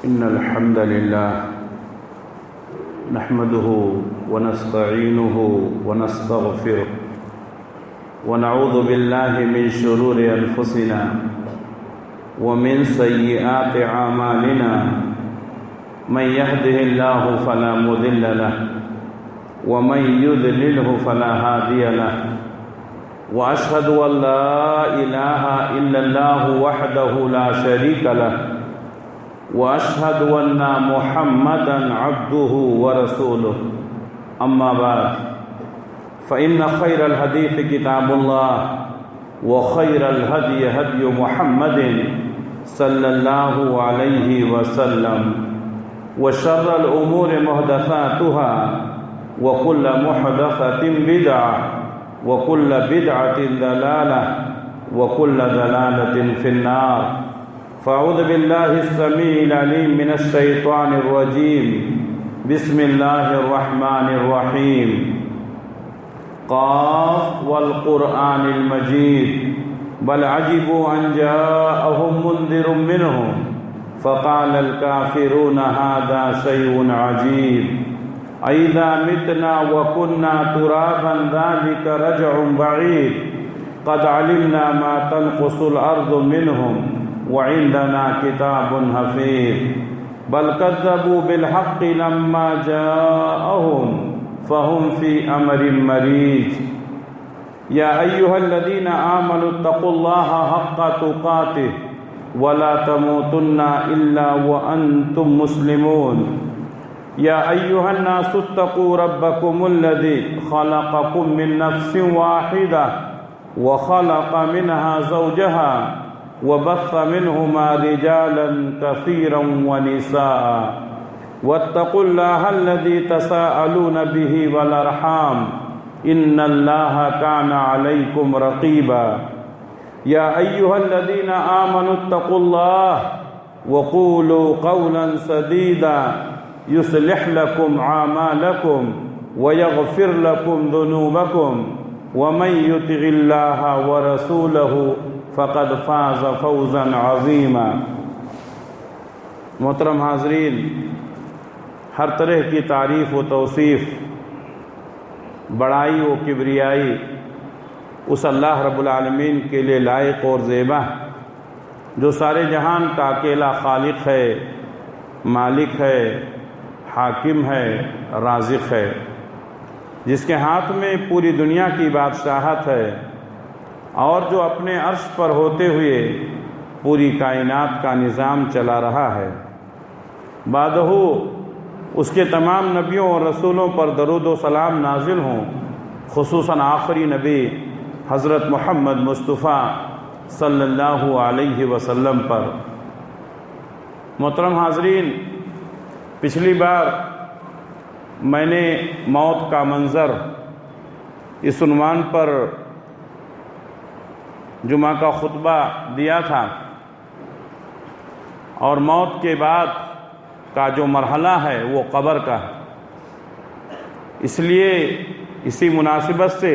إن الحمد لله نحمده ونستعينه ونستغفره ونعوذ بالله من شرور أنفسنا ومن سيئات أعمالنا من يهده الله فلا مضل له ومن يضلله فلا هادي له وأشهد أن لا إله إلا الله وحده لا شريك له وأشهد أن محمدًا عبده ورسوله أما بعد فإن خير الحديث كتاب الله وخير الهدي هدي محمد صلى الله عليه وسلم وشر الأمور محدثاتها وكل محدثة بدعة وكل بدعة ضلالة وكل ضلالة في النار فأعوذ بالله السميع العليم من الشيطان الرجيم بسم الله الرحمن الرحيم قاف والقرآن المجيد بل عجبوا أن جاءهم منذر منهم فقال الكافرون هذا شيء عجيب أإذا متنا وكنا ترابا ذلك رجع بعيد قد علمنا ما تنقص الأرض منهم وعندنا كتاب حفيظ بل كذبوا بالحق لما جاءهم فهم في أمر مريج يا أيها الذين آمنوا اتقوا الله حق تقاته ولا تموتن إلا وأنتم مسلمون يا أيها الناس اتقوا ربكم الذي خلقكم من نفس واحدة وخلق منها زوجها وبث منهما رجالا كثيرا ونساء واتقوا الله الذي تساءلون به والأرحام إن الله كان عليكم رقيبا يا أيها الذين آمنوا اتقوا الله وقولوا قولا سديدا يصلح لكم أعمالكم ويغفر لكم ذنوبكم ومن يطع الله ورسوله فقد فاز فوزا عظیما۔ محترم حاضرین، ہر طرح کی تعریف و توصیف، بڑائی و کبریائی اس اللہ رب العالمین کے لیے لائق اور زیبا جو سارے جہان کا اکیلا خالق ہے، مالک ہے، حاکم ہے، رازق ہے، جس کے ہاتھ میں پوری دنیا کی بادشاہت ہے اور جو اپنے عرش پر ہوتے ہوئے پوری کائنات کا نظام چلا رہا ہے۔ بعدہ اس کے تمام نبیوں اور رسولوں پر درود و سلام نازل ہوں، خصوصاً آخری نبی حضرت محمد مصطفیٰ صلی اللہ علیہ وسلم پر۔ محترم حاضرین، پچھلی بار میں نے موت کا منظر اس عنوان پر جمعہ کا خطبہ دیا تھا، اور موت کے بعد کا جو مرحلہ ہے وہ قبر کا ہے۔ اس لیے اسی مناسبت سے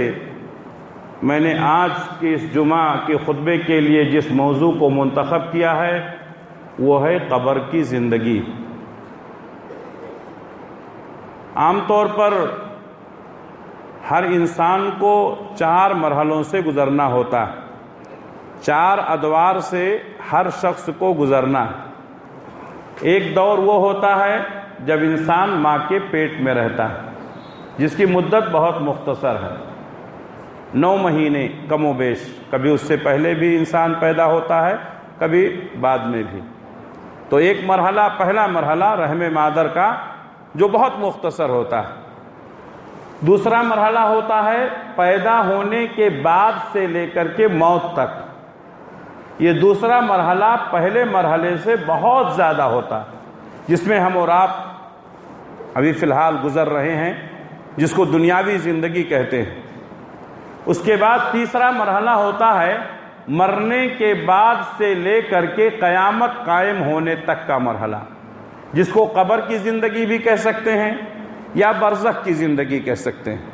میں نے آج کے اس جمعہ کے خطبے کے لیے جس موضوع کو منتخب کیا ہے وہ ہے قبر کی زندگی۔ عام طور پر ہر انسان کو 4 مرحلوں سے گزرنا ہوتا ہے، 4 ادوار سے ہر شخص کو گزرنا ہے۔ ایک دور وہ ہوتا ہے جب انسان ماں کے پیٹ میں رہتا ہے، جس کی مدت بہت مختصر ہے، 9 مہینے کم و بیش، کبھی اس سے پہلے بھی انسان پیدا ہوتا ہے، کبھی بعد میں بھی۔ تو ایک مرحلہ، پہلا مرحلہ رحم مادر کا، جو بہت مختصر ہوتا ہے۔ دوسرا مرحلہ ہوتا ہے پیدا ہونے کے بعد سے لے کر کے موت تک۔ یہ دوسرا مرحلہ پہلے مرحلے سے بہت زیادہ ہوتا ہے، جس میں ہم اور آپ ابھی فی الحال گزر رہے ہیں، جس کو دنیاوی زندگی کہتے ہیں۔ اس کے بعد تیسرا مرحلہ ہوتا ہے مرنے کے بعد سے لے کر کے قیامت قائم ہونے تک کا مرحلہ، جس کو قبر کی زندگی بھی کہہ سکتے ہیں یا برزخ کی زندگی کہہ سکتے ہیں۔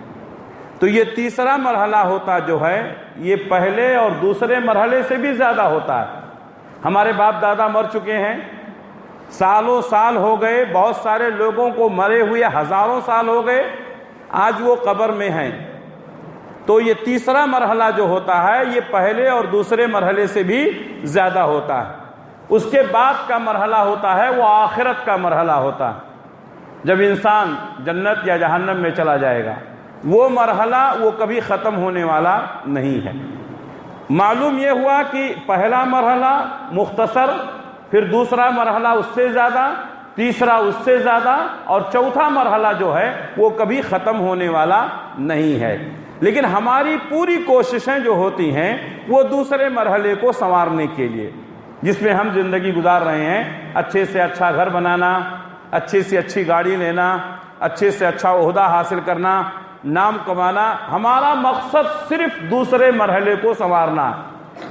تو یہ تیسرا مرحلہ ہوتا جو ہے، یہ پہلے اور دوسرے مرحلے سے بھی زیادہ ہوتا ہے۔ ہمارے باپ دادا مر چکے ہیں، سالوں سال ہو گئے، بہت سارے لوگوں کو مرے ہوئے ہزاروں سال ہو گئے، آج وہ قبر میں ہیں۔ تو یہ تیسرا مرحلہ جو ہوتا ہے یہ پہلے اور دوسرے مرحلے سے بھی زیادہ ہوتا ہے۔ اس کے بعد کا مرحلہ ہوتا ہے وہ آخرت کا مرحلہ ہوتا ہے، جب انسان جنت یا جہنم میں چلا جائے گا۔ وہ مرحلہ وہ کبھی ختم ہونے والا نہیں ہے۔ معلوم یہ ہوا کہ پہلا مرحلہ مختصر، پھر دوسرا مرحلہ اس سے زیادہ، تیسرا اس سے زیادہ، اور چوتھا مرحلہ جو ہے وہ کبھی ختم ہونے والا نہیں ہے۔ لیکن ہماری پوری کوششیں جو ہوتی ہیں وہ دوسرے مرحلے کو سنوارنے کے لیے، جس میں ہم زندگی گزار رہے ہیں، اچھے سے اچھا گھر بنانا، اچھی سے اچھی گاڑی لینا، اچھے سے اچھا عہدہ حاصل کرنا، نام کمانا، ہمارا مقصد صرف دوسرے مرحلے کو سنوارنا،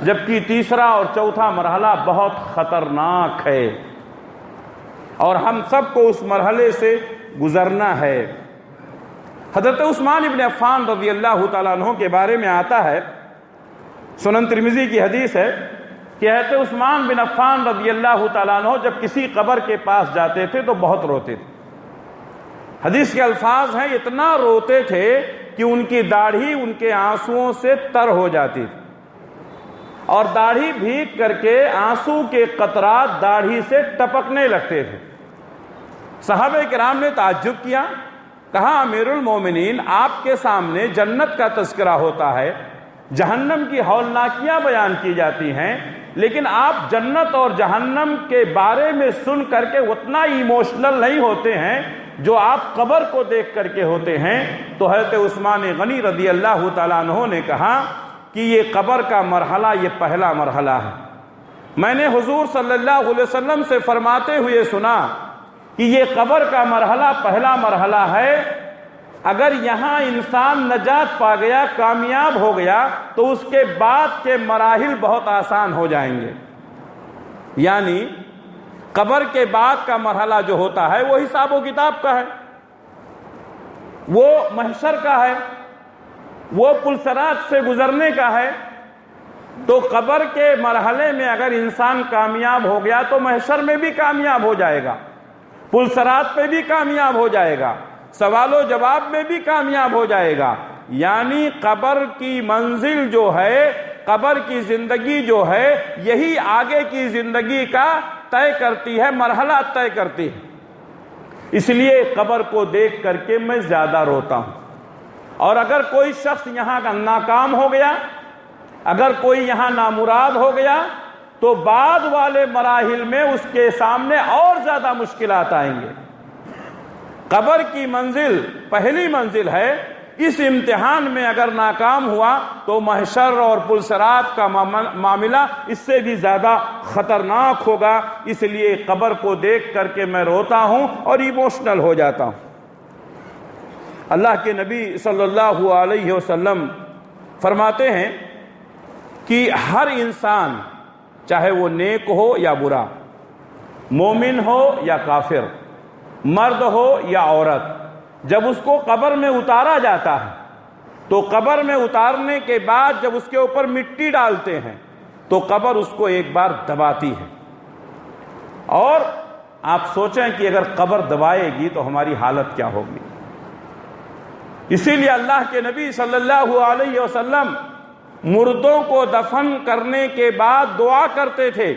جبکہ تیسرا اور چوتھا مرحلہ بہت خطرناک ہے اور ہم سب کو اس مرحلے سے گزرنا ہے۔ حضرت عثمان ابن عفان رضی اللہ تعالیٰ عنہ کے بارے میں آتا ہے، سنن ترمذی کی حدیث ہے کہ حضرت عثمان بن عفان رضی اللہ تعالیٰ عنہ جب کسی قبر کے پاس جاتے تھے تو بہت روتے تھے۔ حدیث کے الفاظ ہیں، اتنا روتے تھے کہ ان کی داڑھی ان کے آنسوؤں سے تر ہو جاتی تھی، اور داڑھی بھیگ کر کے آنسو کے قطرات داڑھی سے ٹپکنے لگتے تھے۔ صحابہ کرام نے تعجب کیا، کہا امیر المومنین آپ کے سامنے جنت کا تذکرہ ہوتا ہے، جہنم کی ہولناکیاں بیان کی جاتی ہیں، لیکن آپ جنت اور جہنم کے بارے میں سن کر کے اتنا ایموشنل نہیں ہوتے ہیں جو آپ قبر کو دیکھ کر کے ہوتے ہیں۔ تو حضرت عثمان غنی رضی اللہ تعالیٰ عنہ نے کہا کہ یہ قبر کا مرحلہ یہ پہلا مرحلہ ہے۔ میں نے حضور صلی اللہ علیہ وسلم سے فرماتے ہوئے سنا کہ یہ قبر کا مرحلہ پہلا مرحلہ ہے، اگر یہاں انسان نجات پا گیا، کامیاب ہو گیا، تو اس کے بعد کے مراحل بہت آسان ہو جائیں گے۔ یعنی قبر کے بعد کا مرحلہ جو ہوتا ہے وہ حساب و کتاب کا ہے، وہ محشر کا ہے، وہ پلسرات سے گزرنے کا ہے۔ تو قبر کے مرحلے میں اگر انسان کامیاب ہو گیا تو محشر میں بھی کامیاب ہو جائے گا، پلسرات پہ بھی کامیاب ہو جائے گا، سوال و جواب میں بھی کامیاب ہو جائے گا۔ یعنی قبر کی منزل جو ہے، قبر کی زندگی جو ہے، یہی آگے کی زندگی کا طے کرتی ہے، مرحلہ طے کرتی ہے۔ اس لیے قبر کو دیکھ کر کے میں زیادہ روتا ہوں۔ اور اگر کوئی شخص یہاں کا ناکام ہو گیا، اگر کوئی یہاں نامراد ہو گیا، تو بعد والے مراحل میں اس کے سامنے اور زیادہ مشکلات آئیں گے۔ قبر کی منزل پہلی منزل ہے، اس امتحان میں اگر ناکام ہوا تو محشر اور پلسرات کا معاملہ اس سے بھی زیادہ خطرناک ہوگا۔ اس لیے قبر کو دیکھ کر کے میں روتا ہوں اور ایموشنل ہو جاتا ہوں۔ اللہ کے نبی صلی اللہ علیہ وسلم فرماتے ہیں کہ ہر انسان، چاہے وہ نیک ہو یا برا، مومن ہو یا کافر، مرد ہو یا عورت، جب اس کو قبر میں اتارا جاتا ہے تو قبر میں اتارنے کے بعد جب اس کے اوپر مٹی ڈالتے ہیں تو قبر اس کو ایک بار دباتی ہے۔ اور آپ سوچیں کہ اگر قبر دبائے گی تو ہماری حالت کیا ہوگی۔ اسی لیے اللہ کے نبی صلی اللہ علیہ وسلم مردوں کو دفن کرنے کے بعد دعا کرتے تھے،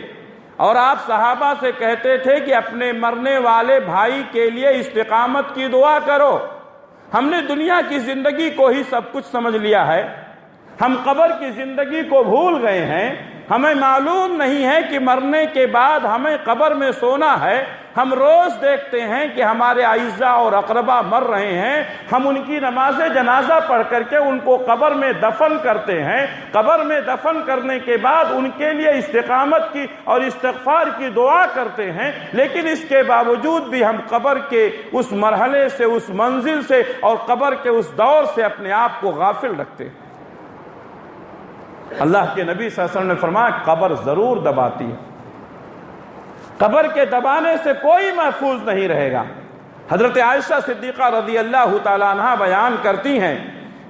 اور آپ صحابہ سے کہتے تھے کہ اپنے مرنے والے بھائی کے لیے استقامت کی دعا کرو۔ ہم نے دنیا کی زندگی کو ہی سب کچھ سمجھ لیا ہے، ہم قبر کی زندگی کو بھول گئے ہیں۔ ہمیں معلوم نہیں ہے کہ مرنے کے بعد ہمیں قبر میں سونا ہے۔ ہم روز دیکھتے ہیں کہ ہمارے اعزاء اور اقربا مر رہے ہیں، ہم ان کی نماز جنازہ پڑھ کر کے ان کو قبر میں دفن کرتے ہیں۔ قبر میں دفن کرنے کے بعد ان کے لیے استقامت کی اور استغفار کی دعا کرتے ہیں، لیکن اس کے باوجود بھی ہم قبر کے اس مرحلے سے، اس منزل سے اور قبر کے اس دور سے اپنے آپ کو غافل رکھتے ہیں۔ اللہ کے نبی صلی اللہ علیہ وسلم نے فرمایا قبر ضرور دباتی ہے، قبر کے دبانے سے کوئی محفوظ نہیں رہے گا۔ حضرت عائشہ صدیقہ رضی اللہ تعالیٰ عنہ بیان کرتی ہیں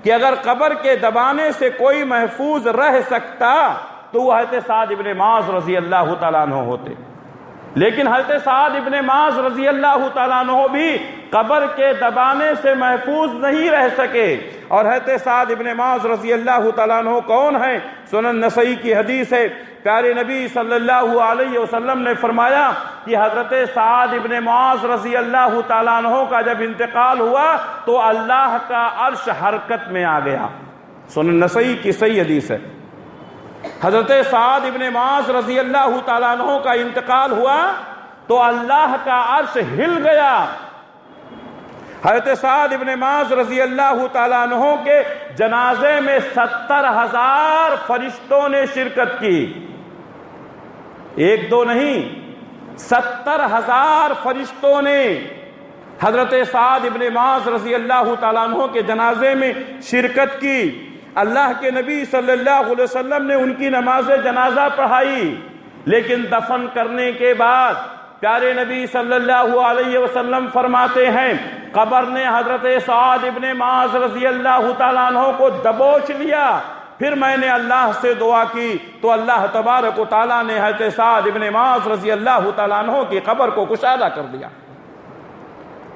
کہ اگر قبر کے دبانے سے کوئی محفوظ رہ سکتا تو وہ حضرت سعد بن معاذ رضی اللہ تعالیٰ عنہ ہوتے۔ لیکن حضرت سعد ابن معاذ رضی اللہ تعالیٰ عنہ بھی قبر کے دبانے سے محفوظ نہیں رہ سکے. اور حضرت سعد ابن معاذ رضی اللہ تعالیٰ عنہ کون ہیں؟ سنن نسائی کی حدیث ہے. پیارے نبی صلی اللہ علیہ وسلم نے فرمایا کہ حضرت سعد ابن معاذ رضی اللہ تعالیٰ عنہ کا جب انتقال ہوا تو اللہ کا عرش حرکت میں آ گیا. سنن نسائی کی صحیح حدیث ہے. حضرت سعد ابن معاذ رضی اللہ تعالیٰ عنہ کا انتقال ہوا تو اللہ کا عرش ہل گیا. حضرت سعد ابن معاذ رضی اللہ تعالیٰ عنہ کے جنازے میں 70,000 فرشتوں نے شرکت کی. ایک دو نہیں، 70,000 فرشتوں نے حضرت سعد ابن معاذ رضی اللہ تعالیٰ عنہ کے جنازے میں شرکت کی. اللہ کے نبی صلی اللہ علیہ وسلم نے ان کی نماز جنازہ پڑھائی، لیکن دفن کرنے کے بعد پیارے نبی صلی اللہ علیہ وسلم فرماتے ہیں قبر نے حضرت سعد ابن معاذ رضی اللہ تعالیٰ عنہ کو دبوچ لیا. پھر میں نے اللہ سے دعا کی تو اللہ تبارک و تعالیٰ نے حضرت سعد ابن معاذ رضی اللہ تعالیٰ عنہ کی قبر کو کشادہ کر دیا.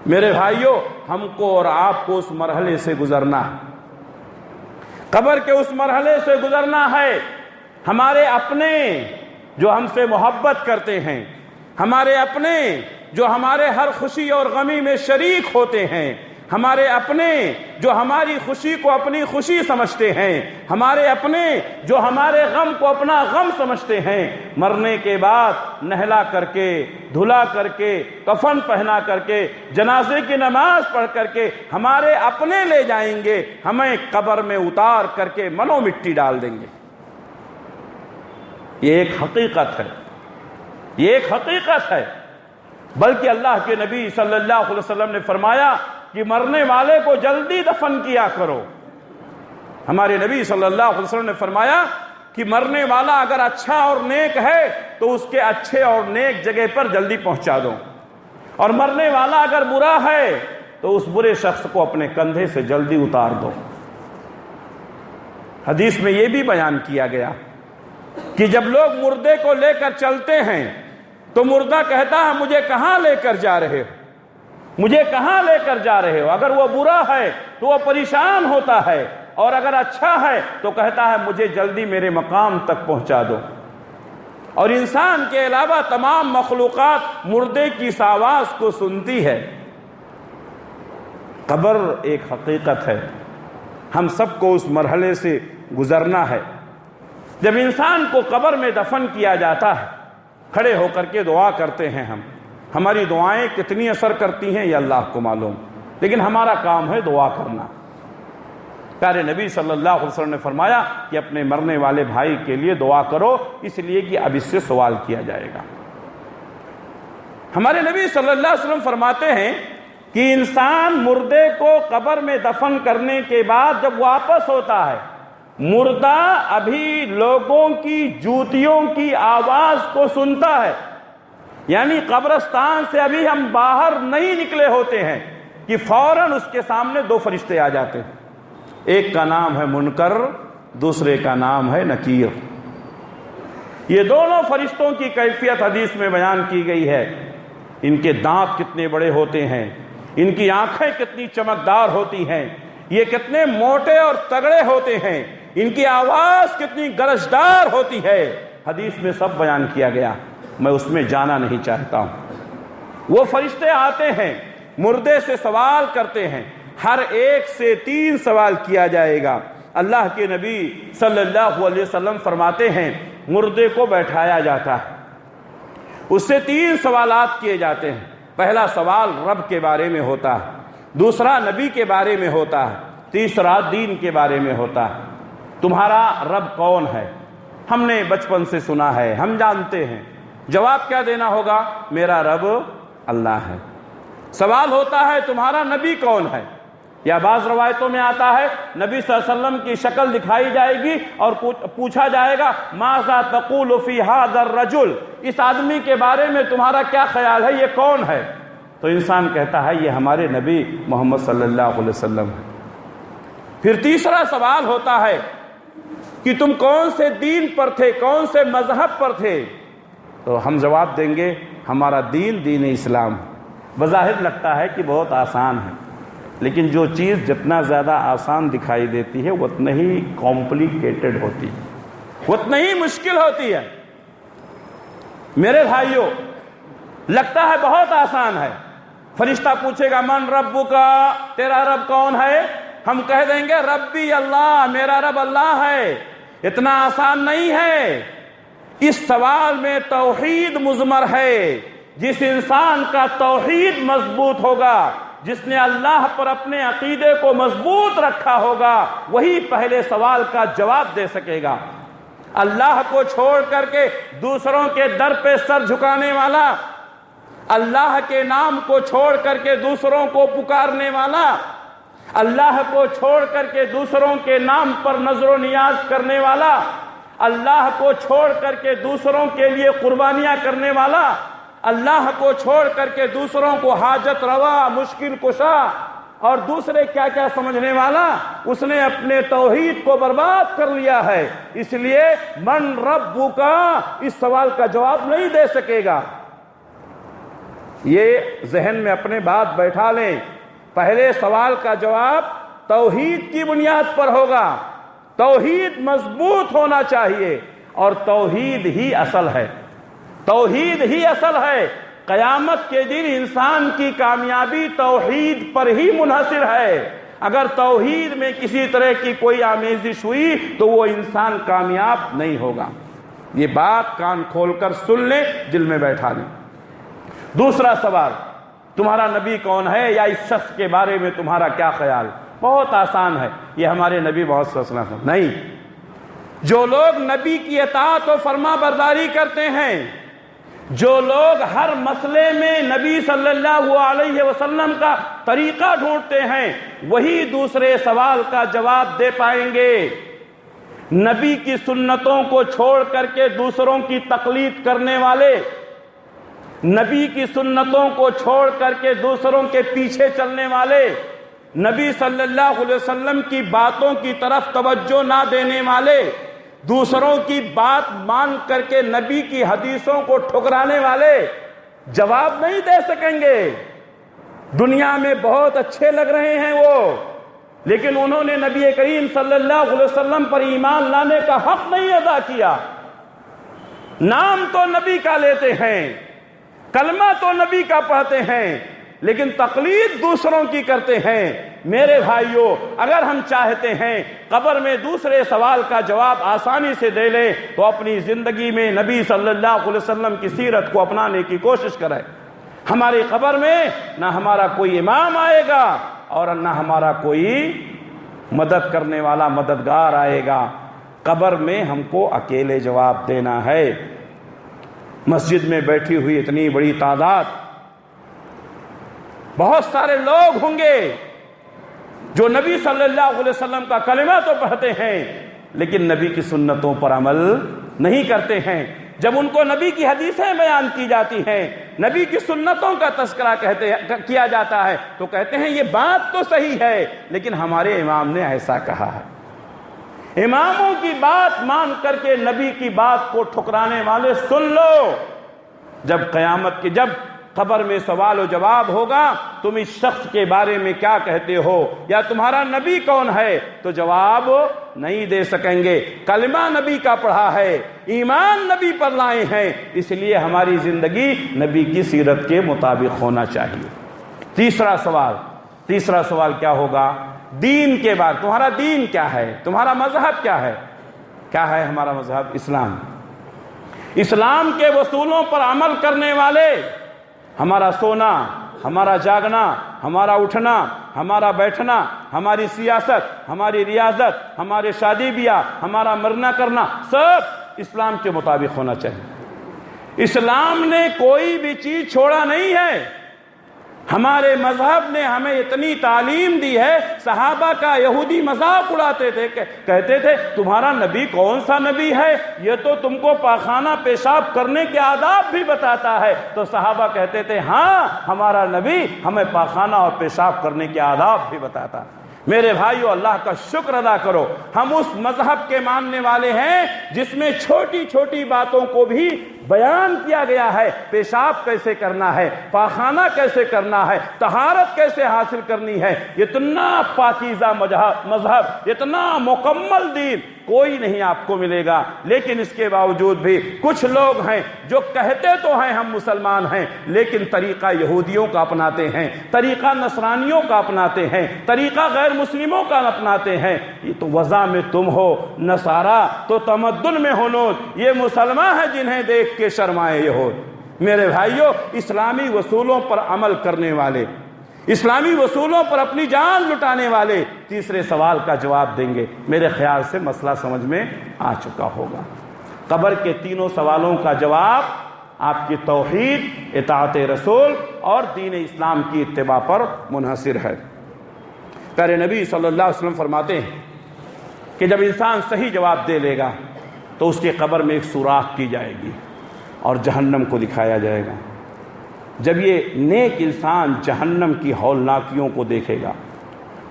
میرے بھائیوں، ہم کو اور آپ کو اس مرحلے سے گزرنا ہے، قبر کے اس مرحلے سے گزرنا ہے. ہمارے اپنے جو ہم سے محبت کرتے ہیں، ہمارے اپنے جو ہمارے ہر خوشی اور غمی میں شریک ہوتے ہیں، ہمارے اپنے جو ہماری خوشی کو اپنی خوشی سمجھتے ہیں، ہمارے اپنے جو ہمارے غم کو اپنا غم سمجھتے ہیں، مرنے کے بعد نہلا کر کے، دھلا کر کے، کفن پہنا کر کے، جنازے کی نماز پڑھ کر کے ہمارے اپنے لے جائیں گے، ہمیں قبر میں اتار کر کے منو مٹی ڈال دیں گے. یہ ایک حقیقت ہے، یہ ایک حقیقت ہے. بلکہ اللہ کے نبی صلی اللہ علیہ وسلم نے فرمایا کہ مرنے والے کو جلدی دفن کیا کرو. ہمارے نبی صلی اللہ علیہ وسلم نے فرمایا کہ مرنے والا اگر اچھا اور نیک ہے تو اس کے اچھے اور نیک جگہ پر جلدی پہنچا دو، اور مرنے والا اگر برا ہے تو اس برے شخص کو اپنے کندھے سے جلدی اتار دو. حدیث میں یہ بھی بیان کیا گیا کہ جب لوگ مردے کو لے کر چلتے ہیں تو مردہ کہتا ہے مجھے کہاں لے کر جا رہے ہو، مجھے کہاں لے کر جا رہے ہو. اگر وہ برا ہے تو وہ پریشان ہوتا ہے، اور اگر اچھا ہے تو کہتا ہے مجھے جلدی میرے مقام تک پہنچا دو. اور انسان کے علاوہ تمام مخلوقات مردے کی اس آواز کو سنتی ہے. قبر ایک حقیقت ہے، ہم سب کو اس مرحلے سے گزرنا ہے. جب انسان کو قبر میں دفن کیا جاتا ہے، کھڑے ہو کر کے دعا کرتے ہیں ہماری دعائیں کتنی اثر کرتی ہیں یہ اللہ کو معلوم، لیکن ہمارا کام ہے دعا کرنا. پیارے نبی صلی اللہ علیہ وسلم نے فرمایا کہ اپنے مرنے والے بھائی کے لیے دعا کرو، اس لیے کہ اب اس سے سوال کیا جائے گا. ہمارے نبی صلی اللہ علیہ وسلم فرماتے ہیں کہ انسان مردے کو قبر میں دفن کرنے کے بعد جب واپس ہوتا ہے، مردہ ابھی لوگوں کی جوتیوں کی آواز کو سنتا ہے. یعنی قبرستان سے ابھی ہم باہر نہیں نکلے ہوتے ہیں کہ فوراً اس کے سامنے دو فرشتے آ جاتے ہیں. ایک کا نام ہے منکر، دوسرے کا نام ہے نکیر. یہ دونوں فرشتوں کی کیفیت حدیث میں بیان کی گئی ہے. ان کے دانت کتنے بڑے ہوتے ہیں، ان کی آنکھیں کتنی چمکدار ہوتی ہیں، یہ کتنے موٹے اور تگڑے ہوتے ہیں، ان کی آواز کتنی گرجدار ہوتی ہے. حدیث میں سب بیان کیا گیا، میں اس میں جانا نہیں چاہتا ہوں. وہ فرشتے آتے ہیں، مردے سے سوال کرتے ہیں، ہر ایک سے 3 سوال کیا جائے گا. اللہ کے نبی صلی اللہ علیہ وسلم فرماتے ہیں مردے کو بیٹھایا جاتا ہے، اس سے 3 سوالات کیے جاتے ہیں. پہلا سوال رب کے بارے میں ہوتا ہے، دوسرا نبی کے بارے میں ہوتا ہے، تیسرا دین کے بارے میں ہوتا ہے. تمہارا رب کون ہے؟ ہم نے بچپن سے سنا ہے، ہم جانتے ہیں. جواب کیا دینا ہوگا؟ میرا رب اللہ ہے. سوال ہوتا ہے تمہارا نبی کون ہے؟ یا بعض روایتوں میں آتا ہے نبی صلی اللہ علیہ وسلم کی شکل دکھائی جائے گی اور پوچھا جائے گا ماذا تقول فی ھذا الرجل، اس آدمی کے بارے میں تمہارا کیا خیال ہے، یہ کون ہے؟ تو انسان کہتا ہے یہ ہمارے نبی محمد صلی اللہ علیہ وسلم ہے. پھر تیسرا سوال ہوتا ہے کہ تم کون سے دین پر تھے، کون سے مذہب پر تھے؟ تو ہم جواب دیں گے ہمارا دین دین اسلام ہے۔ بظاہر لگتا ہے کہ بہت آسان ہے، لیکن جو چیز جتنا زیادہ آسان دکھائی دیتی ہے اتنا ہی کمپلیکیٹڈ ہوتی ہے، اتنا ہی مشکل ہوتی ہے۔ میرے بھائیوں، لگتا ہے بہت آسان ہے۔ فرشتہ پوچھے گا من ربک، تیرا رب کون ہے؟ ہم کہہ دیں گے ربی اللہ، میرا رب اللہ ہے۔ اتنا آسان نہیں ہے۔ اس سوال میں توحید مضمر ہے۔ جس انسان کا توحید مضبوط ہوگا، جس نے اللہ پر اپنے عقیدے کو مضبوط رکھا ہوگا، وہی پہلے سوال کا جواب دے سکے گا۔ اللہ کو چھوڑ کر کے دوسروں کے در پہ سر جھکانے والا، اللہ کے نام کو چھوڑ کر کے دوسروں کو پکارنے والا، اللہ کو چھوڑ کر کے دوسروں کے نام پر نظر و نیاز کرنے والا، اللہ کو چھوڑ کر کے دوسروں کے لیے قربانیاں کرنے والا، اللہ کو چھوڑ کر کے دوسروں کو حاجت روا، مشکل کشا اور دوسرے کیا کیا سمجھنے والا، اس نے اپنے توحید کو برباد کر لیا ہے۔ اس لیے من ربک اس سوال کا جواب نہیں دے سکے گا۔ یہ ذہن میں اپنے بات بیٹھا لیں، پہلے سوال کا جواب توحید کی بنیاد پر ہوگا۔ توحید مضبوط ہونا چاہیے، اور توحید ہی اصل ہے، توحید ہی اصل ہے۔ قیامت کے دن انسان کی کامیابی توحید پر ہی منحصر ہے۔ اگر توحید میں کسی طرح کی کوئی آمیزش ہوئی تو وہ انسان کامیاب نہیں ہوگا۔ یہ بات کان کھول کر سن لیں، دل میں بیٹھا لیں۔ دوسرا سوال، تمہارا نبی کون ہے، یا اس شخص کے بارے میں تمہارا کیا خیال؟ بہت آسان ہے، یہ ہمارے نبی محمد صلی اللہ علیہ وسلم نہیں۔ جو لوگ نبی کی اطاعت و فرما برداری کرتے ہیں، جو لوگ ہر مسئلے میں نبی صلی اللہ علیہ وسلم کا طریقہ ڈھونڈتے ہیں، وہی دوسرے سوال کا جواب دے پائیں گے۔ نبی کی سنتوں کو چھوڑ کر کے دوسروں کی تقلید کرنے والے، نبی کی سنتوں کو چھوڑ کر کے دوسروں کے پیچھے چلنے والے، نبی صلی اللہ علیہ وسلم کی باتوں کی طرف توجہ نہ دینے والے، دوسروں کی بات مان کر کے نبی کی حدیثوں کو ٹھکرانے والے جواب نہیں دے سکیں گے۔ دنیا میں بہت اچھے لگ رہے ہیں وہ، لیکن انہوں نے نبی کریم صلی اللہ علیہ وسلم پر ایمان لانے کا حق نہیں ادا کیا۔ نام تو نبی کا لیتے ہیں، کلمہ تو نبی کا پڑھتے ہیں، لیکن تقلید دوسروں کی کرتے ہیں۔ میرے بھائیوں، اگر ہم چاہتے ہیں قبر میں دوسرے سوال کا جواب آسانی سے دے لیں تو اپنی زندگی میں نبی صلی اللہ علیہ وسلم کی سیرت کو اپنانے کی کوشش کریں۔ ہماری قبر میں نہ ہمارا کوئی امام آئے گا اور نہ ہمارا کوئی مدد کرنے والا مددگار آئے گا۔ قبر میں ہم کو اکیلے جواب دینا ہے۔ مسجد میں بیٹھی ہوئی اتنی بڑی تعداد، بہت سارے لوگ ہوں گے جو نبی صلی اللہ علیہ وسلم کا کلمہ تو پڑھتے ہیں لیکن نبی کی سنتوں پر عمل نہیں کرتے ہیں۔ جب ان کو نبی کی حدیثیں بیان کی جاتی ہیں، نبی کی سنتوں کا تذکرہ کیا جاتا ہے تو کہتے ہیں یہ بات تو صحیح ہے، لیکن ہمارے امام نے ایسا کہا ہے۔ اماموں کی بات مان کر کے نبی کی بات کو ٹھکرانے والے سن لو، جب قیامت کی جب قبر میں سوال و جواب ہوگا تم اس شخص کے بارے میں کیا کہتے ہو یا تمہارا نبی کون ہے تو جواب نہیں دے سکیں گے۔ کلمہ نبی کا پڑھا ہے، ایمان نبی پر لائے ہیں، اس لیے ہماری زندگی نبی کی سیرت کے مطابق ہونا چاہیے۔ تیسرا سوال کیا ہوگا؟ دین کے بارے، تمہارا دین کیا ہے، تمہارا مذہب کیا ہے؟ کیا ہے ہمارا مذہب؟ اسلام۔ اسلام کے اصولوں پر عمل کرنے والے، ہمارا سونا، ہمارا جاگنا، ہمارا اٹھنا، ہمارا بیٹھنا، ہماری سیاست، ہماری ریاضت، ہمارے شادی بیاہ، ہمارا مرنا کرنا، سب اسلام کے مطابق ہونا چاہیے۔ اسلام نے کوئی بھی چیز چھوڑا نہیں ہے۔ ہمارے مذہب نے ہمیں اتنی تعلیم دی ہے، صحابہ کا یہودی مذاق اڑاتے تھے، کہتے تھے تمہارا نبی کون سا نبی ہے، یہ تو تم کو پاخانہ پیشاب کرنے کے آداب بھی بتاتا ہے۔ تو صحابہ کہتے تھے ہاں ہمارا نبی ہمیں پاخانہ اور پیشاب کرنے کے آداب بھی بتاتا ہے۔ میرے بھائیو، اللہ کا شکر ادا کرو، ہم اس مذہب کے ماننے والے ہیں جس میں چھوٹی چھوٹی باتوں کو بھی بیان کیا گیا ہے پیشاب کیسے کرنا ہے، پاخانہ کیسے کرنا ہے، طہارت کیسے حاصل کرنی ہے۔ اتنا پاکیزہ مذہب، اتنا مکمل دین کوئی نہیں آپ کو ملے گا۔ لیکن اس کے باوجود بھی کچھ لوگ ہیں جو کہتے تو ہیں ہم مسلمان ہیں، لیکن طریقہ یہودیوں کا اپناتے ہیں، طریقہ نصرانیوں کا اپناتے ہیں، طریقہ غیر مسلموں کا اپناتے ہیں۔ یہ تو وضع میں تم ہو نصارہ تو تمدن میں ہنود، یہ مسلمان ہیں جنہیں دیکھ کے شرمائے یہود۔ میرے بھائیوں، اسلامی اصولوں پر عمل کرنے والے، اسلامی اصولوں پر اپنی جان لٹانے والے تیسرے سوال کا جواب دیں گے۔ میرے خیال سے مسئلہ سمجھ میں آ چکا ہوگا۔ قبر کے تینوں سوالوں کا جواب آپ کی توحید، اطاعت رسول اور دین اسلام کی اتباع پر منحصر ہے۔ پیارے نبی صلی اللہ علیہ وسلم فرماتے ہیں کہ جب انسان صحیح جواب دے لے گا تو اس کی قبر میں ایک سوراخ کی جائے گی اور جہنم کو دکھایا جائے گا۔ جب یہ نیک انسان جہنم کی ہولناکیوں کو دیکھے گا،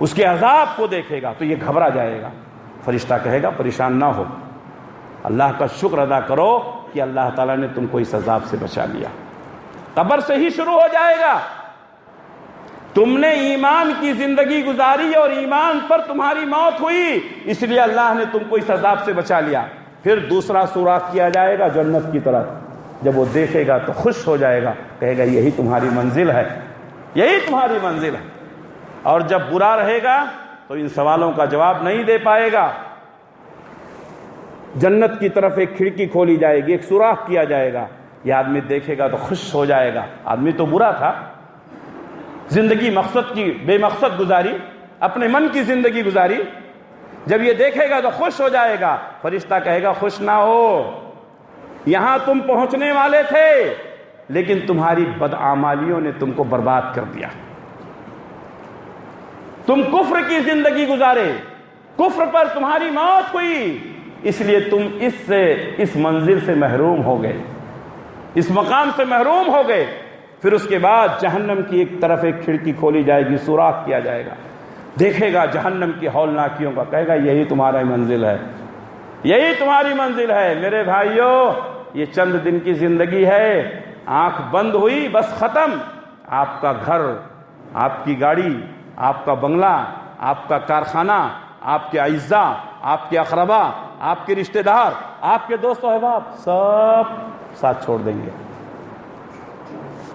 اس کے عذاب کو دیکھے گا تو یہ گھبرا جائے گا۔ فرشتہ کہے گا پریشان نہ ہو، اللہ کا شکر ادا کرو کہ اللہ تعالیٰ نے تم کو اس عذاب سے بچا لیا۔ قبر سے ہی شروع ہو جائے گا، تم نے ایمان کی زندگی گزاری اور ایمان پر تمہاری موت ہوئی، اس لیے اللہ نے تم کو اس عذاب سے بچا لیا۔ پھر دوسرا سوراخ کیا جائے گا جنت کی طرف، جب وہ دیکھے گا تو خوش ہو جائے گا، کہے گا یہی تمہاری منزل ہے، یہی تمہاری منزل ہے۔ اور جب برا رہے گا تو ان سوالوں کا جواب نہیں دے پائے گا۔ جنت کی طرف ایک کھڑکی کھولی جائے گی، ایک سوراخ کیا جائے گا، یہ آدمی دیکھے گا تو خوش ہو جائے گا۔ آدمی تو برا تھا، زندگی مقصد کی بے مقصد گزاری، اپنے من کی زندگی گزاری، جب یہ دیکھے گا تو خوش ہو جائے گا۔ فرشتہ کہے گا خوش نہ ہو، یہاں تم پہنچنے والے تھے لیکن تمہاری بدعمالیوں نے تم کو برباد کر دیا۔ تم کفر کی زندگی گزارے، کفر پر تمہاری موت ہوئی، اس لیے تم اس منزل سے محروم ہو گئے، اس مقام سے محروم ہو گئے۔ پھر اس کے بعد جہنم کی ایک طرف ایک کھڑکی کھولی جائے گی، سوراخ کیا جائے گا، دیکھے گا جہنم کی ہولناکیوں کا، کہے گا یہی تمہاری منزل ہے، یہی تمہاری منزل ہے۔ میرے بھائیوں، یہ چند دن کی زندگی ہے، آنکھ بند ہوئی بس ختم۔ آپ کا گھر، آپ کی گاڑی، آپ کا بنگلہ، آپ کا کارخانہ، آپ کے اعزاء، آپ کے اقربا، آپ کے رشتہ دار، آپ کے دوست و احباب سب ساتھ چھوڑ دیں گے۔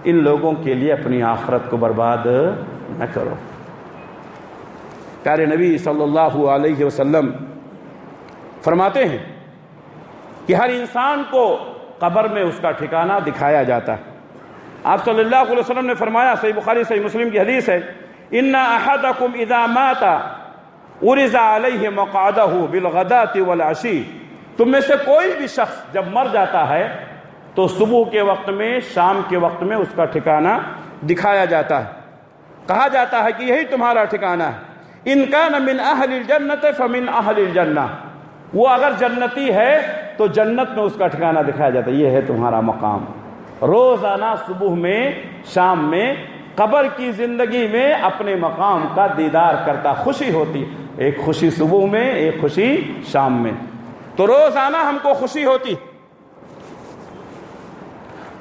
ان لوگوں کے لیے اپنی آخرت کو برباد نہ کرو۔ پیارے نبی صلی اللہ علیہ وسلم فرماتے ہیں کہ ہر انسان کو قبر میں اس کا ٹھکانہ دکھایا جاتا ہے۔ آپ صلی اللہ علیہ وسلم نے فرمایا، صحیح بخاری صحیح مسلم کی حدیث ہے، ان احدکم اذا مات عرض علیہ مقعدہ بالغداۃ والعشی، تم میں سے کوئی بھی شخص جب مر جاتا ہے تو صبح کے وقت میں، شام کے وقت میں اس کا ٹھکانہ دکھایا جاتا ہے، کہا جاتا ہے کہ یہی تمہارا ٹھکانہ ہے۔ ان کان من اہل الجنۃ فمن اہل الجنہ، وہ اگر جنتی ہے تو جنت میں اس کا ٹھکانہ دکھایا جاتا ہے، یہ ہے تمہارا مقام۔ روزانہ صبح میں، شام میں، قبر کی زندگی میں اپنے مقام کا دیدار کرتا، خوشی ہوتی، ایک خوشی صبح میں، ایک خوشی شام میں۔ تو روزانہ ہم کو خوشی ہوتی،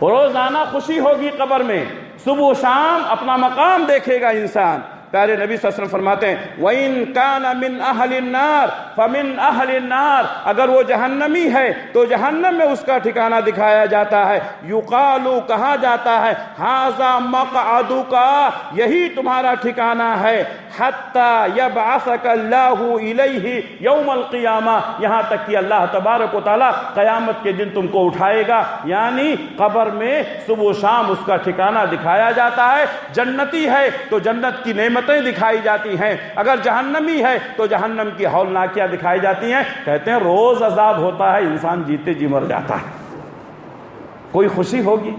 روزانہ خوشی ہوگی قبر میں، صبح و شام اپنا مقام دیکھے گا انسان۔ پیارے نبی صلی اللہ علیہ وسلم فرماتے ہیں وَإِن كَانَ مِنْ أَهْلِ النَّارِ فَمِنْ أَهْلِ النَّارِ، اگر وہ جہنمی ہے تو جہنم میں اس کا ٹھکانہ دکھایا جاتا ہے۔ يُقَالُ، کہا جاتا ہے، هَذَا مَقْعَدُكَ، یہی تمہارا ٹھکانہ ہے، حَتَّى يَبْعَثَكَ اللَّهُ إِلَيْهِ يَوْمَ الْقِيَامَةِ، یہاں تک کہ اللہ تبارک و تعالیٰ قیامت کے دن تم کو اٹھائے گا۔ یعنی قبر میں صبح و شام اس کا ٹھکانہ دکھایا جاتا ہے۔ جنتی ہے تو جنت کی نعمتیں دکھائی جاتی ہیں، اگر جہنمی ہے تو جہنم کی ہولناکیاں دکھائی جاتی ہیں۔ کہتے ہیں روز عذاب ہوتا ہے، انسان جیتے جی مر جاتا ہے، کوئی خوشی ہوگی؟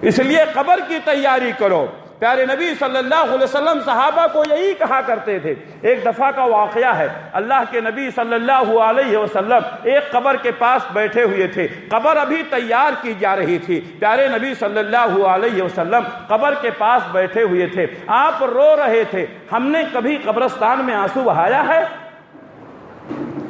اس لیے قبر کی تیاری کرو۔ پیارے نبی صلی اللہ علیہ وسلم صحابہ کو یہی کہا کرتے تھے۔ ایک دفعہ کا واقعہ ہے، اللہ کے نبی صلی اللہ علیہ وسلم ایک قبر کے پاس بیٹھے ہوئے تھے، قبر ابھی تیار کی جا رہی تھی۔ پیارے نبی صلی اللہ علیہ وسلم قبر کے پاس بیٹھے ہوئے تھے، آپ رو رہے تھے۔ ہم نے کبھی قبرستان میں آنسو بہایا ہے؟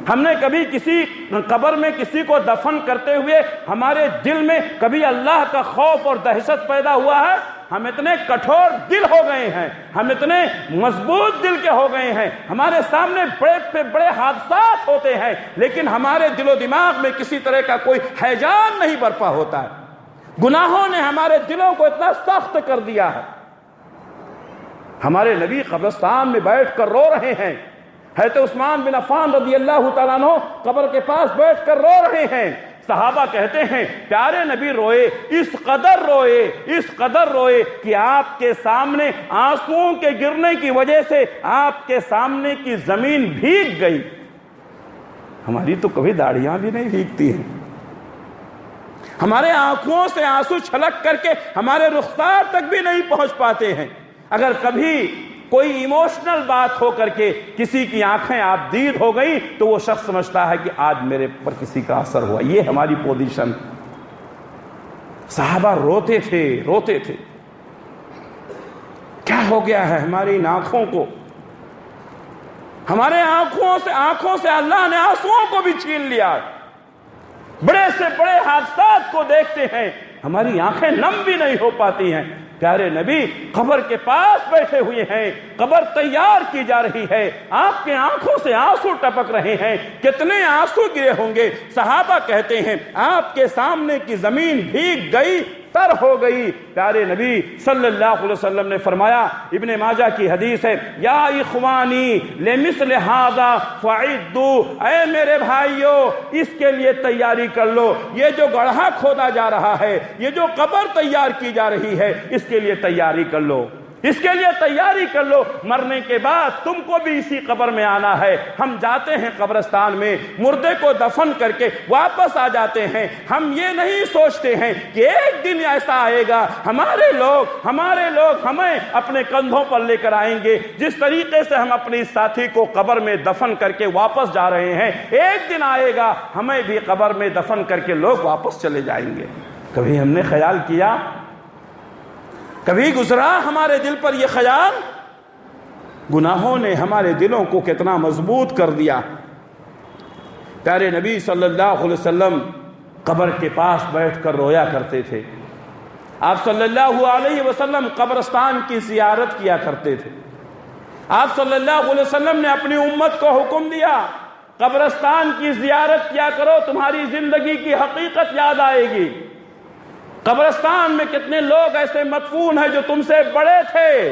ہم نے کبھی کسی قبر میں کسی کو دفن کرتے ہوئے ہمارے دل میں کبھی اللہ کا خوف اور دہشت پیدا ہوا ہے؟ ہم اتنے کٹھور دل ہو گئے ہیں، ہم اتنے مضبوط دل کے ہو گئے ہیں، ہمارے سامنے بڑے سے بڑے حادثات ہوتے ہیں لیکن ہمارے دل و دماغ میں کسی طرح کا کوئی ہیجان نہیں برپا ہوتا ہے۔ گناہوں نے ہمارے دلوں کو اتنا سخت کر دیا ہے۔ ہمارے نبی قبرستان میں بیٹھ کر رو رہے ہیں، حضرت عثمان بن عفان رضی اللہ تعالیٰ عنہ قبر کے پاس بیٹھ کر رو رہے ہیں۔ صحابہ کہتے ہیں پیارے نبی روئے، اس قدر روئے کہ آپ کے سامنے آنسوؤں کے گرنے کی وجہ سے آپ کے سامنے کی زمین بھیگ گئی۔ ہماری تو کبھی داڑیاں بھی نہیں بھیگتی ہیں، ہمارے آنکھوں سے آنسو چھلک کر کے ہمارے رخسار تک بھی نہیں پہنچ پاتے ہیں۔ اگر کبھی کوئی ایموشنل بات ہو کر کے کسی کی آنکھیں آبدید ہو گئی تو وہ شخص سمجھتا ہے کہ آج میرے پر کسی کا اثر ہوا۔ یہ ہماری پوزیشن۔ صحابہ روتے تھے۔ کیا ہو گیا ہے ہماری ان آنکھوں کو؟ ہمارے آنکھوں سے اللہ نے آنسوؤں کو بھی چھین لیا۔ بڑے سے بڑے حادثات کو دیکھتے ہیں، ہماری آنکھیں نم بھی نہیں ہو پاتی ہیں۔ پیارے نبی قبر کے پاس بیٹھے ہوئے ہیں، قبر تیار کی جا رہی ہے، آپ کے آنکھوں سے آنسو ٹپک رہے ہیں، کتنے آنسو گرے ہوں گے۔ صحابہ کہتے ہیں آپ کے سامنے کی زمین بھیگ گئی، تر ہو گئی۔ پیارے نبی صلی اللہ علیہ وسلم نے فرمایا، ابن ماجہ کی حدیث ہے، یا اخوانی لمثل ھذا فعدوا، اے میرے بھائیو اس کے لیے تیاری کر لو، یہ جو گڑھا کھودا جا رہا ہے، یہ جو قبر تیار کی جا رہی ہے، اس کے لیے تیاری کر لو، اس کے لیے تیاری کر لو، مرنے کے بعد تم کو بھی اسی قبر میں آنا ہے۔ ہم جاتے ہیں قبرستان میں، مردے کو دفن کر کے واپس آ جاتے ہیں، ہم یہ نہیں سوچتے ہیں کہ ایک دن ایسا آئے گا ہمارے لوگ ہمیں اپنے کندھوں پر لے کر آئیں گے۔ جس طریقے سے ہم اپنی ساتھی کو قبر میں دفن کر کے واپس جا رہے ہیں، ایک دن آئے گا ہمیں بھی قبر میں دفن کر کے لوگ واپس چلے جائیں گے۔ کبھی ہم نے خیال کیا؟ کبھی گزرا ہمارے دل پر یہ خیال؟ گناہوں نے ہمارے دلوں کو کتنا مضبوط کر دیا۔ پیارے نبی صلی اللہ علیہ وسلم قبر کے پاس بیٹھ کر رویا کرتے تھے۔ آپ صلی اللہ علیہ وسلم قبرستان کی زیارت کیا کرتے تھے۔ آپ صلی اللہ علیہ وسلم نے اپنی امت کو حکم دیا، قبرستان کی زیارت کیا کرو، تمہاری زندگی کی حقیقت یاد آئے گی۔ قبرستان میں کتنے لوگ ایسے مدفون ہیں جو تم سے بڑے تھے،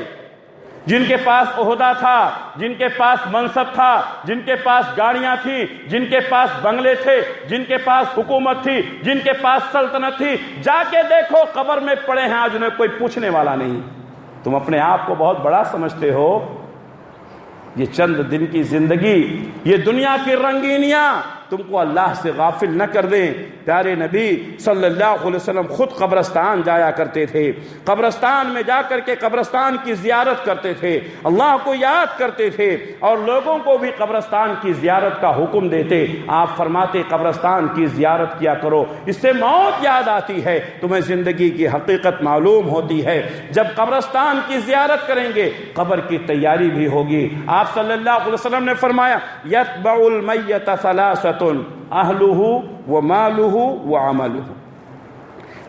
جن کے پاس عہدہ تھا، جن کے پاس منصب تھا، جن کے پاس گاڑیاں تھیں، جن کے پاس بنگلے تھے، جن کے پاس حکومت تھی، جن کے پاس سلطنت تھی۔ جا کے دیکھو قبر میں پڑے ہیں، آج انہیں کوئی پوچھنے والا نہیں۔ تم اپنے آپ کو بہت بڑا سمجھتے ہو۔ یہ چند دن کی زندگی، یہ دنیا کی رنگینیاں تم کو اللہ سے غافل نہ کر دیں۔ پیارے نبی صلی اللہ علیہ وسلم خود قبرستان جایا کرتے تھے، قبرستان میں جا کر کے قبرستان کی زیارت کرتے تھے، اللہ کو یاد کرتے تھے اور لوگوں کو بھی قبرستان کی زیارت کا حکم دیتے۔ آپ فرماتے قبرستان کی زیارت کیا کرو، اس سے موت یاد آتی ہے، تمہیں زندگی کی حقیقت معلوم ہوتی ہے۔ جب قبرستان کی زیارت کریں گے قبر کی تیاری بھی ہوگی۔ آپ صلی اللہ علیہ وسلم نے فرمایا یتبع المیت ثلاثۃ اہلہ ومالہ وعملہ،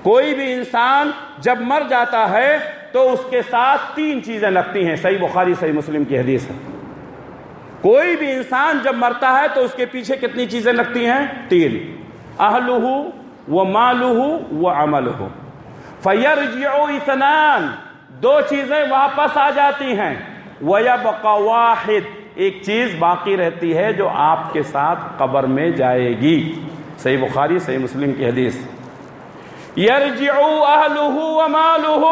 کوئی بھی انسان جب مر جاتا ہے تو اس کے ساتھ تین چیزیں لگتی ہیں، صحیح بخاری صحیح مسلم کی حدیث ہے۔ کوئی بھی انسان جب مرتا ہے تو اس کے پیچھے کتنی چیزیں لگتی ہیں؟ تین، اہلہ ومالہ وعملہ، فیرجع اثنان، دو چیزیں واپس آ جاتی ہیں، ویبقى واحد، ایک چیز باقی رہتی ہے جو آپ کے ساتھ قبر میں جائے گی، صحیح بخاری صحیح مسلم کی حدیث۔ یرجع اہلہ ومالہ،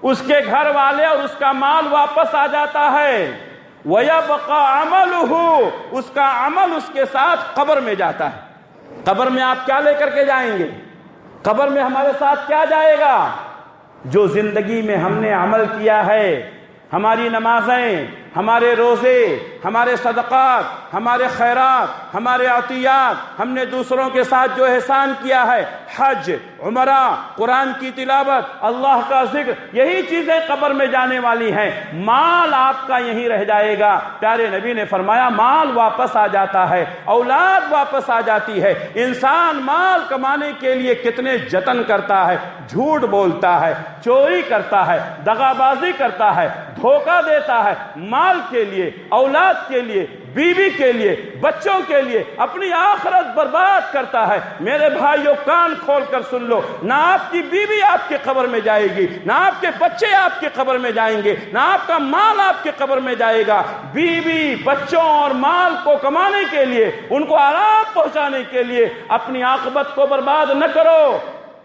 اس کے گھر والے اور اس کا مال واپس آ جاتا ہے، ویبقى عملہ، اس کا عمل اس کے ساتھ قبر میں جاتا ہے۔ قبر میں آپ کیا لے کر کے جائیں گے؟ قبر میں ہمارے ساتھ کیا جائے گا؟ جو زندگی میں ہم نے عمل کیا ہے، ہماری نمازیں، ہمارے روزے، ہمارے صدقات، ہمارے خیرات، ہمارے عطیات، ہم نے دوسروں کے ساتھ جو احسان کیا ہے، حج، عمرہ، قرآن کی تلاوت، اللہ کا ذکر، یہی چیزیں قبر میں جانے والی ہیں۔ مال آپ کا یہیں رہ جائے گا۔ پیارے نبی نے فرمایا مال واپس آ جاتا ہے، اولاد واپس آ جاتی ہے۔ انسان مال کمانے کے لیے کتنے جتن کرتا ہے، جھوٹ بولتا ہے، چوری کرتا ہے، دغا بازی کرتا ہے، دھوکہ دیتا ہے، مال کے لیے، اولاد کے لیے، بیوی کے لیے، بچوں کے لیے اپنی آخرت برباد کرتا ہے۔ میرے بھائیوں کان کھول کر سن لو، نہ آپ کی بیوی آپ کے قبر میں جائے گی، نہ آپ کے بچے آپ کے قبر میں جائیں گے، نہ آپ کا مال آپ کے قبر میں جائے گا۔ بیوی، بچوں اور مال کو کمانے کے لیے، ان کو آرام پہنچانے کے لیے اپنی عاقبت کو برباد نہ کرو۔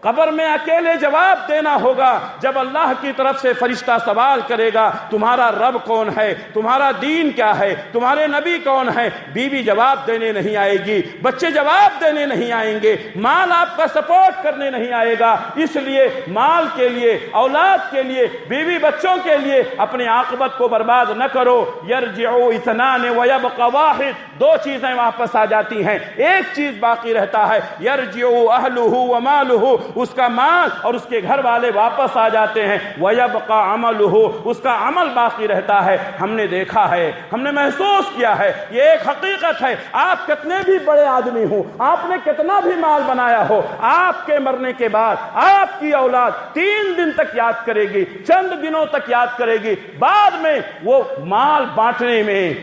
قبر میں اکیلے جواب دینا ہوگا جب اللہ کی طرف سے فرشتہ سوال کرے گا تمہارا رب کون ہے، تمہارا دین کیا ہے، تمہارے نبی کون ہے۔ بیوی جواب دینے نہیں آئے گی، بچے جواب دینے نہیں آئیں گے، مال آپ کا سپورٹ کرنے نہیں آئے گا۔ اس لیے مال کے لیے، اولاد کے لیے، بیوی بچوں کے لیے اپنی عاقبت کو برباد نہ کرو۔ یرجع اثنان ویبقى واحد، دو چیزیں واپس آ جاتی ہیں، ایک چیز باقی رہتا ہے۔ یرجع اہلہ ومالہ، اس کا مال اور اس کے گھر والے واپس آ جاتے ہیں۔ وَيَبْقَى عَمَلُهُ، اس کا عمل باقی رہتا ہے۔ ہم نے دیکھا ہے، ہم نے محسوس کیا ہے، یہ ایک حقیقت ہے۔ آپ کتنے بھی بڑے آدمی ہوں، آپ نے کتنا بھی مال بنایا ہو، آپ کے مرنے کے بعد آپ کی اولاد 3 دن تک یاد کرے گی، چند دنوں تک یاد کرے گی۔ بعد میں وہ مال بانٹنے میں،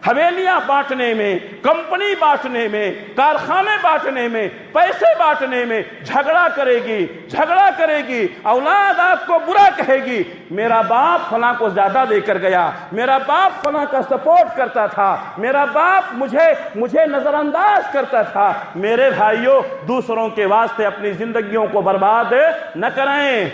حویلیاں بانٹنے میں، کمپنی بانٹنے میں، کارخانے بانٹنے میں، پیسے بانٹنے میں جھگڑا کرے گی، جھگڑا کرے گی۔ اولاد آپ کو برا کہے گی، میرا باپ فلاں کو زیادہ دے کر گیا، میرا باپ فلاں کا سپورٹ کرتا تھا، میرا باپ مجھے نظر انداز کرتا تھا۔ میرے بھائیوں، دوسروں کے واسطے اپنی زندگیوں کو برباد نہ کریں۔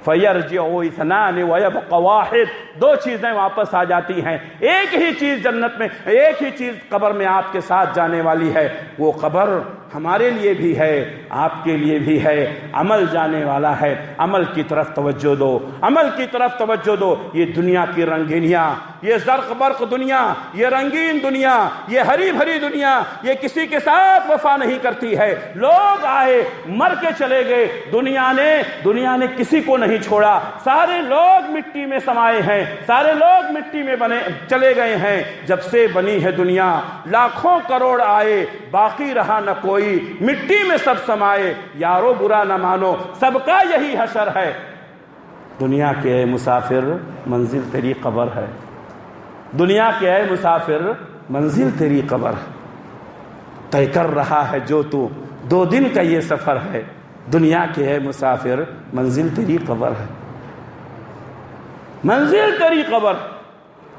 فَيَرْجِعُ اثْنَانِ وَيَبْقَى وَاحِدٌ، دو چیزیں واپس آ جاتی ہیں۔ ایک ہی چیز جنت میں، ایک ہی چیز قبر میں آپ کے ساتھ جانے والی ہے۔ وہ قبر ہمارے لیے بھی ہے، آپ کے لیے بھی ہے۔ عمل جانے والا ہے، عمل کی طرف توجہ دو، عمل کی طرف توجہ دو۔ یہ دنیا کی رنگینیاں، یہ زرق برق دنیا، یہ رنگین دنیا، یہ ہری بھری دنیا، یہ کسی کے ساتھ وفا نہیں کرتی ہے۔ لوگ آئے، مر کے چلے گئے، دنیا نے کسی کو نہیں چھوڑا۔ سارے لوگ مٹی میں سمائے ہیں، سارے لوگ مٹی میں چلے گئے ہیں۔ جب سے بنی ہے دنیا، لاکھوں کروڑ آئے، باقی رہا نہ کوئی، مٹی میں سب سمائے۔ یارو برا نہ مانو، سب کا یہی حشر ہے۔ دنیا کے اے مسافر، منزل تیری قبر ہے۔ دنیا کے اے مسافر، منزل تیری قبر ہے۔ طے کر رہا ہے جو تو 2 دن کا یہ سفر ہے۔ دنیا کے ہے مسافر، منزل تیری قبر ہے۔ منزل تیری قبر،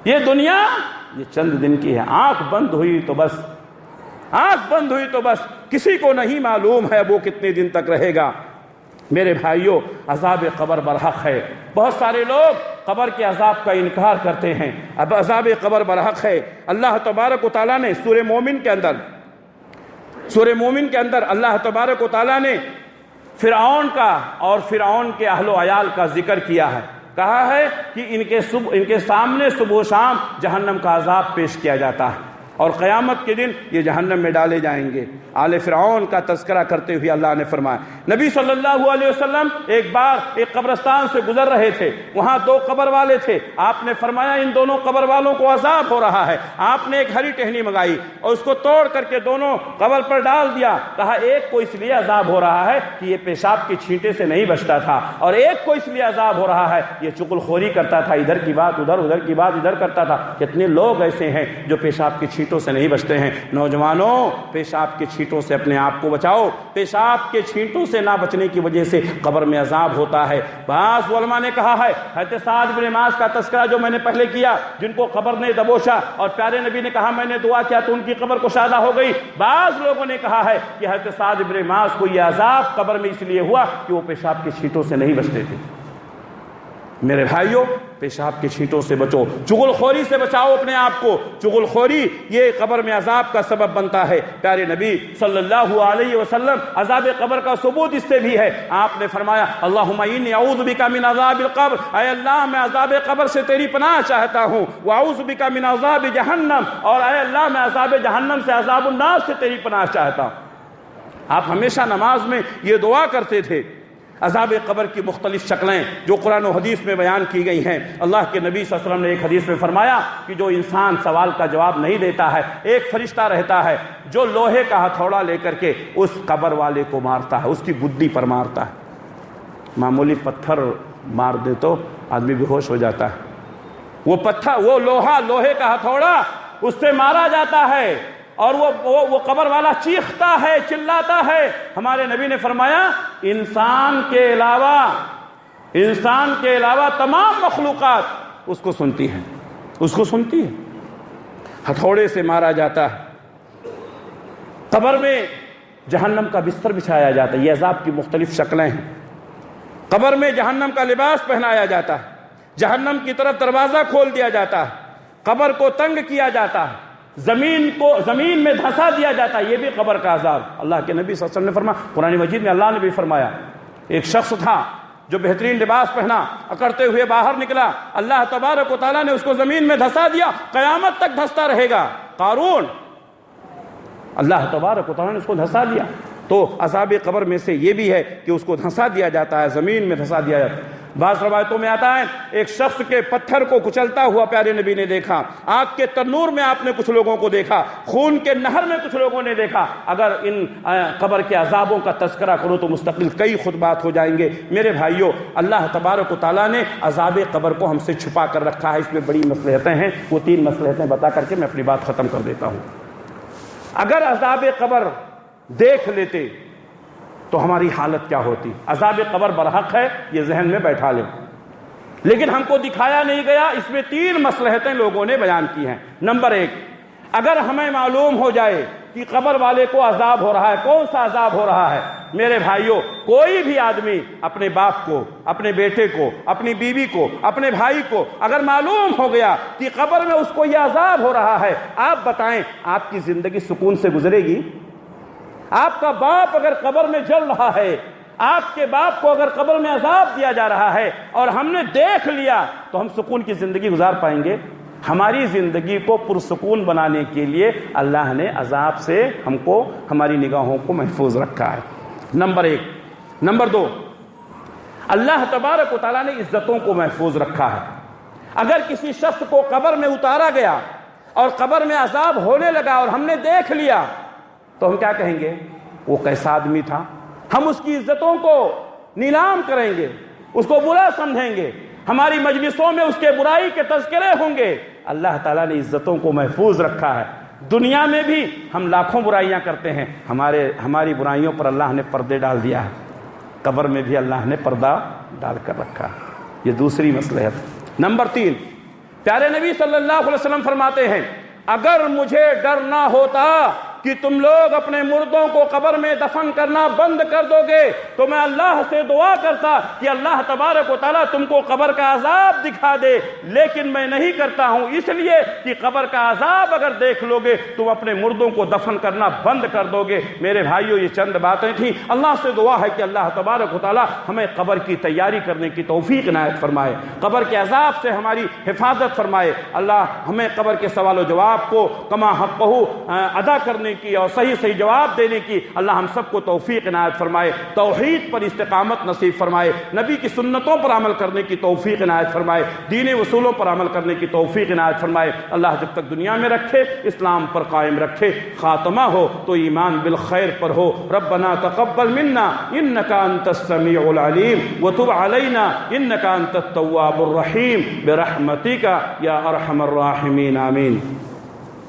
یہ دنیا یہ چند دن کی ہے۔ آنکھ بند ہوئی تو بس، آنکھ بند ہوئی تو بس، کسی کو نہیں معلوم ہے وہ کتنے دن تک رہے گا۔ میرے بھائیوں، عذاب قبر برحق ہے۔ بہت سارے لوگ قبر کے عذاب کا انکار کرتے ہیں۔ اب عذاب قبر برحق ہے۔ اللہ تبارک و تعالیٰ نے سورہ مومن کے اندر اللہ تبارک و تعالیٰ نے فرعون کا اور فرعون کے اہل و عیال کا ذکر کیا ہے۔ کہا ہے کہ ان کے سامنے صبح و شام جہنم کا عذاب پیش کیا جاتا ہے، اور قیامت کے دن یہ جہنم میں ڈالے جائیں گے۔ آل فرعون کا تذکرہ کرتے ہوئے اللہ نے فرمایا، نبی صلی اللہ علیہ وسلم ایک بار ایک قبرستان سے گزر رہے تھے، وہاں 2 قبر والے تھے۔ آپ نے فرمایا ان دونوں قبر والوں کو عذاب ہو رہا ہے۔ آپ نے ایک ہری ٹہنی منگائی اور اس کو توڑ کر کے دونوں قبر پر ڈال دیا۔ کہا ایک کو اس لیے عذاب ہو رہا ہے کہ یہ پیشاب کی چھینٹے سے نہیں بچتا تھا، اور ایک کو اس لیے عذاب ہو رہا ہے یہ چغل خوری کرتا تھا، ادھر کی بات ادھر، ادھر کی بات ادھر کرتا تھا۔ کتنے لوگ ایسے ہیں جو پیشاب کی چھینٹوں سے نہیں بچتے ہیں۔ نوجوانوں، پیشاب کی چھینٹوں سے اپنے آپ کو بچاؤ۔ پیشاب کے چھینٹوں سے نہ بچنے کی وجہ سے قبر میں عذاب ہوتا ہے۔ بعض علماء نے کہا ہے، حضرت سعد بن معاذ کا تذکرہ جو میں نے پہلے کیا، جن کو قبر نے دبوچا اور پیارے نبی نے کہا میں نے دعا کیا تو ان کی قبر کشادہ ہو گئی۔ بعض لوگوں نے کہا ہے کہ حضرت سعد بن معاذ کو یہ عذاب قبر میں اس لیے ہوا کہ وہ پیشاب کی چھینٹوں سے نہیں بچتے تھے۔ میرے بھائیوں پیشاب کی چھینٹوں سے بچو، چغل خوری سے بچاؤ اپنے آپ کو۔ چغل خوری یہ قبر میں عذاب کا سبب بنتا ہے۔ پیارے نبی صلی اللہ علیہ وسلم عذاب قبر کا ثبوت اس سے بھی ہے۔ آپ نے فرمایا اللہم انی اعوذ بک من عذاب القبر، اے اللہ میں عذاب قبر سے تیری پناہ چاہتا ہوں، واعوذ بک من عذاب جہنم، اور اے اللہ میں عذاب جہنم سے، عذاب النار سے تیری پناہ چاہتا ہوں۔ آپ ہمیشہ نماز میں یہ دعا کرتے تھے۔ عذاب قبر کی مختلف شکلیں جو قرآن و حدیث میں بیان کی گئی ہیں، اللہ کے نبی صلی اللہ علیہ وسلم نے ایک حدیث میں فرمایا کہ جو انسان سوال کا جواب نہیں دیتا ہے، ایک فرشتہ رہتا ہے جو لوہے کا ہتھوڑا لے کر کے اس قبر والے کو مارتا ہے، اس کی گدی پر مارتا ہے۔ معمولی پتھر مار دے تو آدمی بے ہوش ہو جاتا ہے، وہ پتھر، وہ لوہے کا ہتھوڑا اس سے مارا جاتا ہے اور وہ قبر والا چیختا ہے، چلاتا ہے۔ ہمارے نبی نے فرمایا انسان کے علاوہ تمام مخلوقات اس کو سنتی ہے۔ ہتھوڑے سے مارا جاتا ہے۔ قبر میں جہنم کا بستر بچھایا جاتا ہے۔ یہ عذاب کی مختلف شکلیں ہیں۔ قبر میں جہنم کا لباس پہنایا جاتا ہے، جہنم کی طرف دروازہ کھول دیا جاتا ہے، قبر کو تنگ کیا جاتا ہے، زمین میں دھسا دیا جاتا ہے۔ یہ بھی قبر کا عذاب۔ اللہ کے نبی صلی اللہ علیہ وسلم نے فرمایا، قرآن مجید میں اللہ نے بھی فرمایا، ایک شخص تھا جو بہترین لباس پہنا، اکڑتے ہوئے باہر نکلا، اللہ تبارک و تعالیٰ نے اس کو زمین میں دھسا دیا، قیامت تک دھستا رہے گا۔ قارون، اللہ تبارک و تعالیٰ نے اس کو دھسا دیا۔ تو عذاب قبر میں سے یہ بھی ہے کہ اس کو دھسا دیا جاتا ہے، زمین میں دھسا دیا جاتا ہے۔ بعض روایتوں میں آتا ہے ایک شخص کے پتھر کو کچلتا ہوا پیارے نبی نے دیکھا، آگ کے تنور میں آپ نے کچھ لوگوں کو دیکھا، خون کے نہر میں کچھ لوگوں نے دیکھا۔ اگر ان قبر کے عذابوں کا تذکرہ کرو تو مستقل کئی خطبات ہو جائیں گے۔ میرے بھائیوں، اللہ تبارک و تعالیٰ نے عذاب قبر کو ہم سے چھپا کر رکھا ہے، اس میں بڑی مصلحتیں ہیں۔ وہ 3 مصلحتیں بتا کر کے میں اپنی بات ختم کر دیتا ہوں۔ اگر عذاب قبر دیکھ لیتے تو ہماری حالت کیا ہوتی؟ عذاب قبر برحق ہے، یہ ذہن میں بیٹھا لیں، لیکن ہم کو دکھایا نہیں گیا۔ اس میں 3 مصلحتیں لوگوں نے بیان کی ہیں۔ نمبر 1، اگر ہمیں معلوم ہو جائے کہ قبر والے کو عذاب ہو رہا ہے، کون سا عذاب ہو رہا ہے؟ میرے بھائیوں، کوئی بھی آدمی اپنے باپ کو، اپنے بیٹے کو، اپنی بیوی کو، اپنے بھائی کو اگر معلوم ہو گیا کہ قبر میں اس کو یہ عذاب ہو رہا ہے، آپ بتائیں آپ کی زندگی سکون سے گزرے گی؟ آپ کا باپ اگر قبر میں جل رہا ہے، آپ کے باپ کو اگر قبر میں عذاب دیا جا رہا ہے اور ہم نے دیکھ لیا، تو ہم سکون کی زندگی گزار پائیں گے؟ ہماری زندگی کو پرسکون بنانے کے لیے اللہ نے عذاب سے ہم کو، ہماری نگاہوں کو محفوظ رکھا ہے۔ نمبر 1۔ نمبر 2، اللہ تبارک و تعالیٰ نے عزتوں کو محفوظ رکھا ہے۔ اگر کسی شخص کو قبر میں اتارا گیا اور قبر میں عذاب ہونے لگا اور ہم نے دیکھ لیا، تو ہم کیا کہیں گے؟ وہ کیسا آدمی تھا؟ ہم اس کی عزتوں کو نیلام کریں گے، اس کو برا سمجھیں گے، ہماری مجلسوں میں اس کے برائی کے تذکرے ہوں گے۔ اللہ تعالیٰ نے عزتوں کو محفوظ رکھا ہے۔ دنیا میں بھی ہم لاکھوں برائیاں کرتے ہیں، ہماری برائیوں پر اللہ نے پردے ڈال دیا ہے، قبر میں بھی اللہ نے پردہ ڈال کر رکھا ہے۔ یہ دوسری مصلحت۔ نمبر 3، پیارے نبی صلی اللہ علیہ وسلم فرماتے ہیں، اگر مجھے ڈر نہ ہوتا کہ تم لوگ اپنے مردوں کو قبر میں دفن کرنا بند کر دو گے تو میں اللہ سے دعا کرتا کہ اللہ تبارک و تعالیٰ تم کو قبر کا عذاب دکھا دے، لیکن میں نہیں کرتا ہوں، اس لیے کہ قبر کا عذاب اگر دیکھ لو گے تم اپنے مردوں کو دفن کرنا بند کر دو گے۔ میرے بھائیوں، یہ چند باتیں تھیں۔ اللہ سے دعا ہے کہ اللہ تبارک و تعالیٰ ہمیں قبر کی تیاری کرنے کی توفیق عنایت فرمائے، قبر کے عذاب سے ہماری حفاظت فرمائے۔ اللہ ہمیں قبر کے سوال و جواب کو کما حقہ ادا کرنے کی اور صحیح جواب دینے کی اللہ ہم سب کو توفیق عنایت فرمائے، توحید پر استقامت نصیب فرمائے، نبی کی سنتوں پر عمل کرنے کی توفیق عنایت فرمائے، دین اصولوں پر عمل کرنے کی توفیق عنایت فرمائے۔ اللہ جب تک دنیا میں رکھے اسلام پر قائم رکھے، خاتمہ ہو تو ایمان بالخیر پر ہو۔ ربنا تقبل منا انک انت السمیع العلیم وتب علینا انک انت التواب الرحیم برحمتک یا ارحم الراحمین، آمین۔